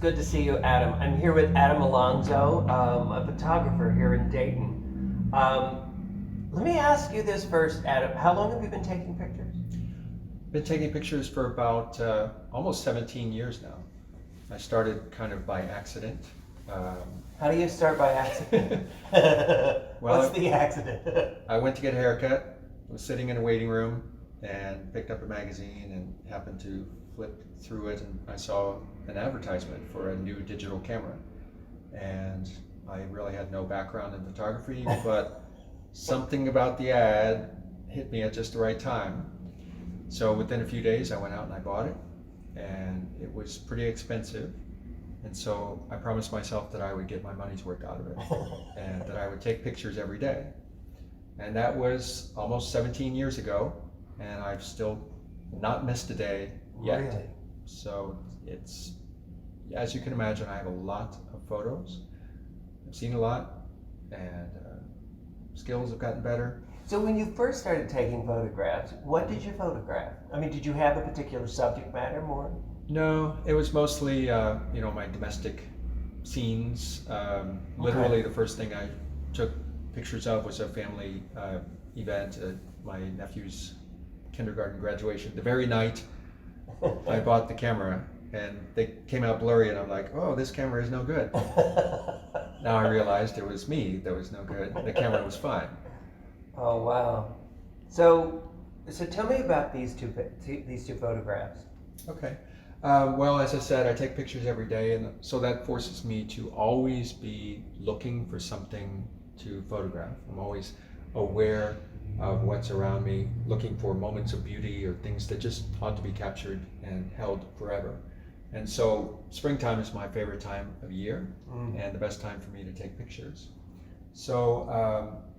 good to see you, Adam. I'm here with Adam Alonzo, a photographer here in Dayton. Let me ask you this first, Adam. How long have you been taking pictures? Been taking pictures for about almost 17 years now. I started kind of by accident. How do you start by accident? What's the accident? I went to get a haircut, was sitting in a waiting room, and picked up a magazine and happened to flip through it, and I saw an advertisement for a new digital camera. And I really had no background in photography, but something about the ad hit me at just the right time. So within a few days I went out and I bought it, and it was pretty expensive. And so I promised myself that I would get my money's worth out of it and that I would take pictures every day. And that was almost 17 years ago, and I've still not missed a day yet. Really? So it's, as you can imagine, I have a lot of photos. I've seen a lot, and skills have gotten better. So when you first started taking photographs, what did you photograph? I mean, did you have a particular subject matter more? No, it was mostly, my domestic scenes. Literally, the first thing I took pictures of was a family event at my nephew's kindergarten graduation. The very night I bought the camera, and they came out blurry, and I'm like, oh, this camera is no good. Now I realized it was me that was no good. The camera was fine. Oh, wow. So tell me about these two photographs. Okay. Well, as I said, I take pictures every day, and so that forces me to always be looking for something to photograph. I'm always aware of what's around me, looking for moments of beauty or things that just ought to be captured and held forever. And so springtime is my favorite time of year and the best time for me to take pictures. So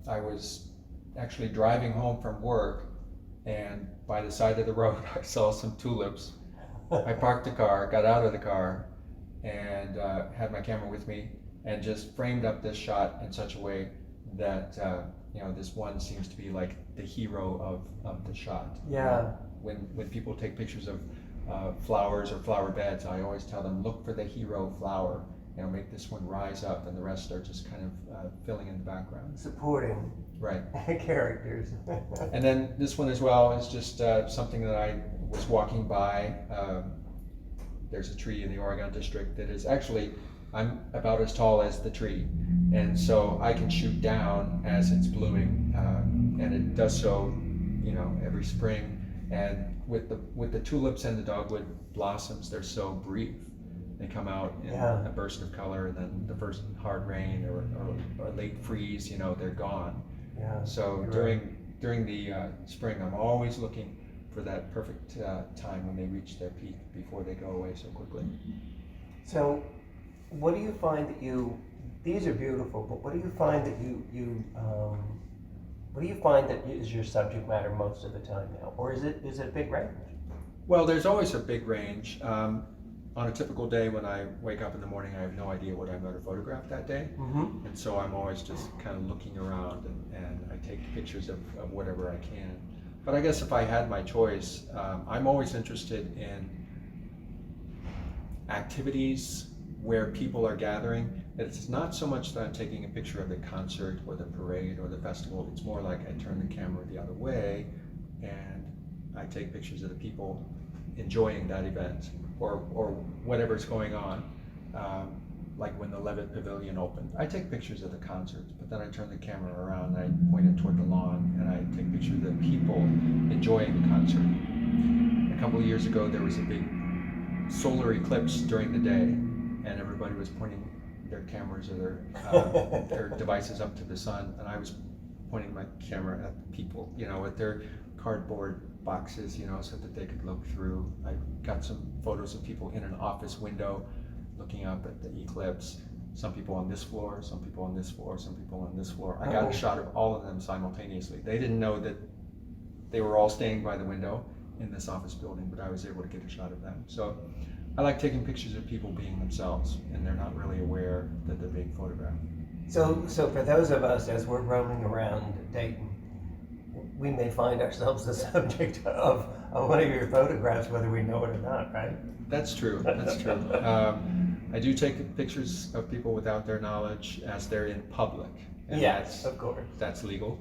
I was actually driving home from work, and by the side of the road I saw some tulips. I parked the car, got out of the car, and had my camera with me, and just framed up this shot in such a way that this one seems to be like the hero of the shot. Yeah. When people take pictures of flowers or flower beds, I always tell them, look for the hero flower. Make this one rise up, and the rest are just kind of filling in the background. Supporting. Right. Characters. And then this one as well is just something that I was walking by. There's a tree in the Oregon district that is actually, I'm about as tall as the tree. And so I can shoot down as it's blooming. And it does so, every spring. And with the tulips and the dogwood blossoms, they're so brief. They come out in a burst of color, and then the first hard rain or late freeze, they're gone. Yeah. So during the spring, I'm always looking for that perfect time when they reach their peak before they go away so quickly. So, what do you find that these are beautiful, but what do you find that what do you find that is your subject matter most of the time now, or is it a big range? Well, there's always a big range. On a typical day when I wake up in the morning, I have no idea what I'm going to photograph that day. Mm-hmm. And so I'm always just kind of looking around, and I take pictures of whatever I can. But I guess if I had my choice, I'm always interested in activities where people are gathering. It's not so much that I'm taking a picture of the concert or the parade or the festival. It's more like I turn the camera the other way and I take pictures of the people enjoying that event or whatever's going on. Like when the Levitt Pavilion opened, I take pictures of the concerts, but then I turn the camera around and I point it toward the lawn and I take pictures of the people enjoying the concert. A couple of years ago, there was a big solar eclipse during the day, and everybody was pointing their cameras or their devices up to the sun, and I was pointing my camera at the people, with their cardboard boxes, so that they could look through. I got some photos of people in an office window looking up at the eclipse. Some people on this floor, some people on this floor, some people on this floor. I got a shot of all of them simultaneously. They didn't know that they were all standing by the window in this office building, but I was able to get a shot of them. So I like taking pictures of people being themselves, and they're not really aware that they're being photographed. So for those of us, as we're roaming around Dayton, we may find ourselves the subject of one of your photographs, whether we know it or not, right? That's true. That's true. I do take pictures of people without their knowledge as they're in public. And Yes, of course. that's legal.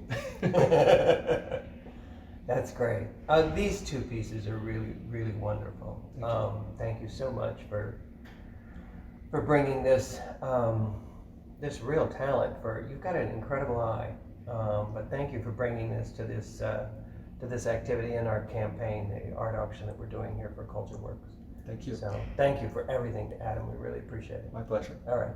That's great. These two pieces are really, really wonderful. Thank you so much for bringing this this real talent. You've got an incredible eye, but thank you for bringing this to this activity in our campaign, the art auction that we're doing here for Culture Works. Thank you. So thank you for everything, Adam. We really appreciate it. My pleasure. All right.